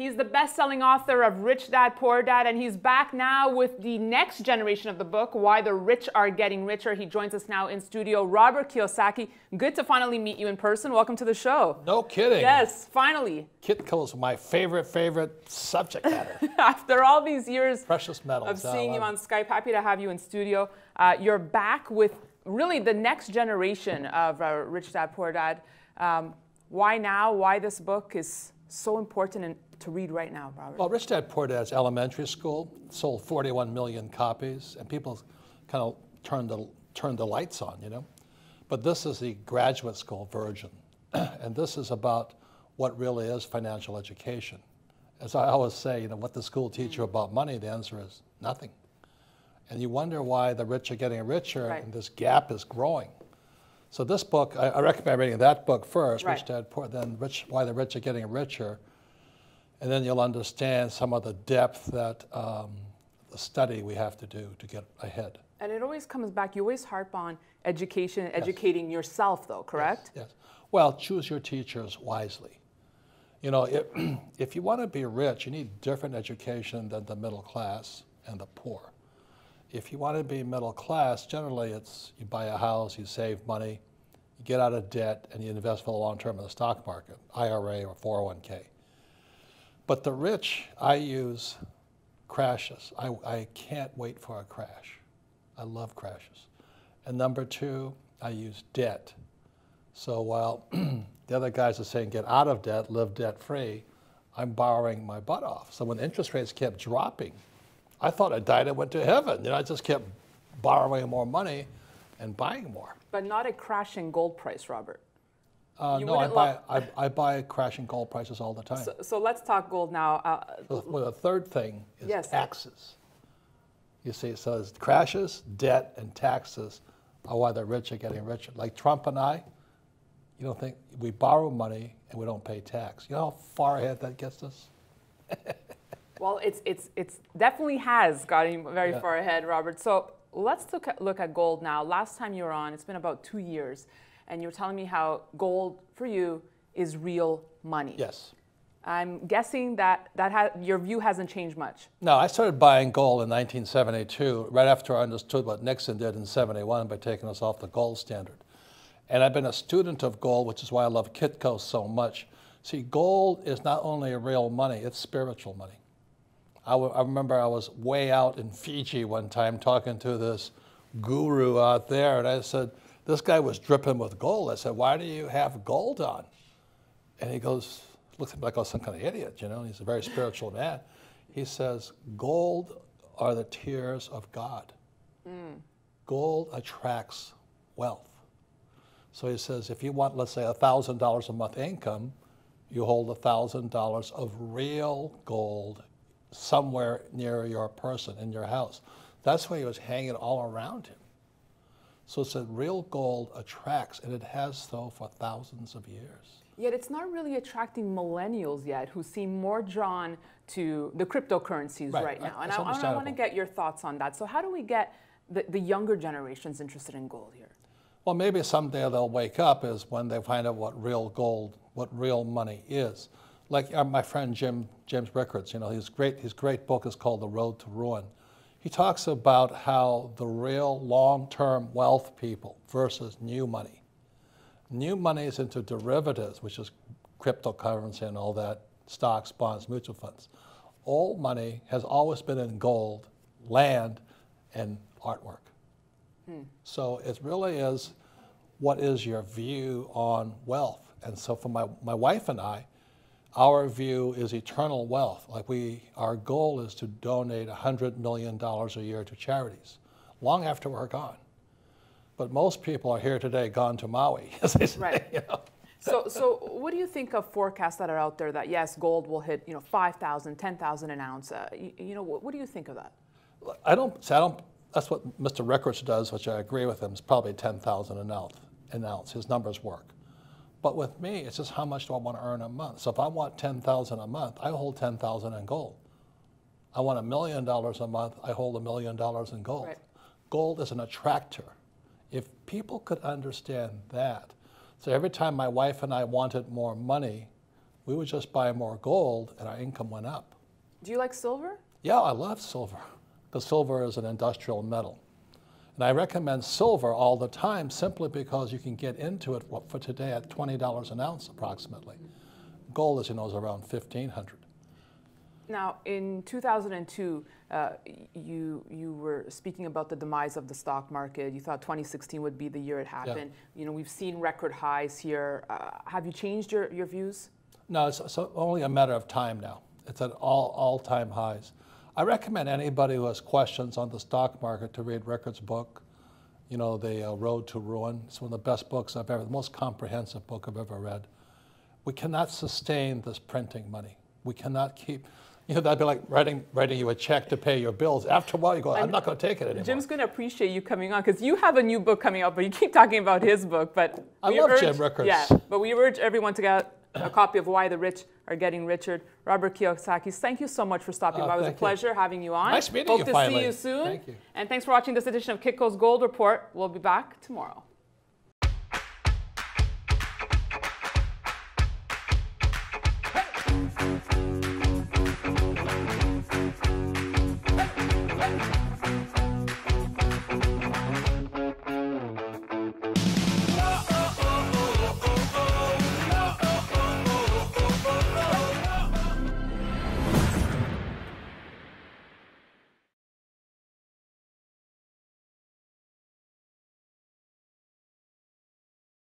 He's the best-selling author of Rich Dad, Poor Dad, and he's back now with the next generation of the book, Why the Rich Are Getting Richer. He joins us now in studio. Robert Kiyosaki, good to finally meet you in person. Welcome to the show. No kidding. Yes, finally. Kitco is my favorite subject matter. After all these years Precious metals. of seeing you on Skype, happy to have you in studio. You're back with really the next generation of Rich Dad, Poor Dad. Why now? Why this book is so important to read right now, Robert? Well, Rich Dad, Poor Dad's elementary school sold 41 million copies, and people kind of turned the lights on, you know. But this is the graduate school version, and this is about what really is financial education. As I always say, you know, what the school teach you about money, the answer is nothing. And you wonder why the rich are getting richer, right, and this gap is growing. So this book, I recommend reading that book first, right, Rich Dad, Poor, then Why the Rich Are Getting Richer. And then you'll understand some of the depth that the study we have to do to get ahead. And it always comes back, you always harp on education, educating yourself though, correct? Yes, yes. Well, choose your teachers wisely. You know, if you want to be rich, you need different education than the middle class and the poor. If you want to be middle class, generally it's you buy a house, you save money, you get out of debt, and you invest for the long term in the stock market, IRA or 401k. But the rich, I use crashes. I can't wait for a crash. I love crashes. And number two, I use debt. So while the other guys are saying get out of debt, live debt free, I'm borrowing my butt off. So when interest rates kept dropping, I thought I died and went to heaven. You know, I just kept borrowing more money and buying more. But not a crashing gold price, Robert. No, I buy crashing gold prices all the time. So let's talk gold now. Well, the third thing is taxes. You see, so it's crashes, debt, and taxes are why the rich are getting richer. Like Trump and I, you don't think we borrow money and we don't pay tax. You know how far ahead that gets us? Well, it's definitely has gotten very far ahead, Robert. So let's look at gold now. Last time you were on, it's been about 2 years. And you were telling me how gold for you is real money. Yes. I'm guessing that your view hasn't changed much. No, I started buying gold in 1972, right after I understood what Nixon did in 71 by taking us off the gold standard. And I've been a student of gold, which is why I love Kitco so much. See, gold is not only real money, it's spiritual money. I remember I was way out in Fiji one time talking to this guru out there, and I said, this guy was dripping with gold. I said, why do you have gold on? And he goes, looks at me like I was some kind of idiot, you know, and he's a very spiritual man. He says, gold are the tears of God. Gold attracts wealth. So he says, if you want, let's say, $1,000 a month income, you hold $1,000 of real gold somewhere near your person, in your house. That's why he was hanging all around him. So it's that real gold attracts, and it has so for thousands of years. Yet it's not really attracting millennials yet, who seem more drawn to the cryptocurrencies right now. And I want to get your thoughts on that. So how do we get the younger generations interested in gold here? Well, maybe someday they'll wake up is when they find out what real gold, what real money is. Like my friend James Rickards, you know, his great book is called The Road to Ruin. He talks about how the real long-term wealth people versus new money. New money is into derivatives, which is cryptocurrency and all that, stocks, bonds, mutual funds. Old money has always been in gold, land, and artwork. So it really is what is your view on wealth. And so for my wife and I, our view is eternal wealth. Like our goal is to donate $100 million a year to charities, long after we're gone. But most people are here today, gone to Maui, as they say. Right. You know? So what do you think of forecasts that are out there that yes, gold will hit 5,000, 10,000 an ounce? What do you think of that? That's what Mr. Rickards does, which I agree with him. It's probably 10,000 an ounce. His numbers work. But with me, it's just how much do I want to earn a month? So if I want 10,000 a month, I hold 10,000 in gold. I want $1 million a month, I hold $1 million in gold. Right. Gold is an attractor. If people could understand that, so every time my wife and I wanted more money, We would just buy more gold and our income went up. Do you like silver? Yeah, I love silver, because silver is an industrial metal. And I recommend silver all the time simply because you can get into it for today at $20 an ounce approximately. Gold, as you know, is around $1,500. Now, in 2002, you were speaking about the demise of the stock market. You thought 2016 would be the year it happened. Yeah. You know, we've seen record highs here. Have you changed your views? No, it's only a matter of time now. It's at all-time highs. I recommend anybody who has questions on the stock market to read Rickard's book, you know, The Road to Ruin. It's one of the best books I've ever, the most comprehensive book I've ever read. We cannot sustain this printing money. We cannot keep, you know, that'd be like writing you a check to pay your bills. After a while, you go, I'm not going to take it anymore. Jim's going to appreciate you coming on, because you have a new book coming out, but you keep talking about his book. But I love Jim Rickards. Yeah, but we urge everyone to get a copy of Why the Rich Are Getting Richer. Robert Kiyosaki, thank you so much for stopping by. It was a pleasure having you on. Nice meeting you finally. Hope to see you soon. Thank you. And thanks for watching this edition of Kitco's Gold Report. We'll be back tomorrow.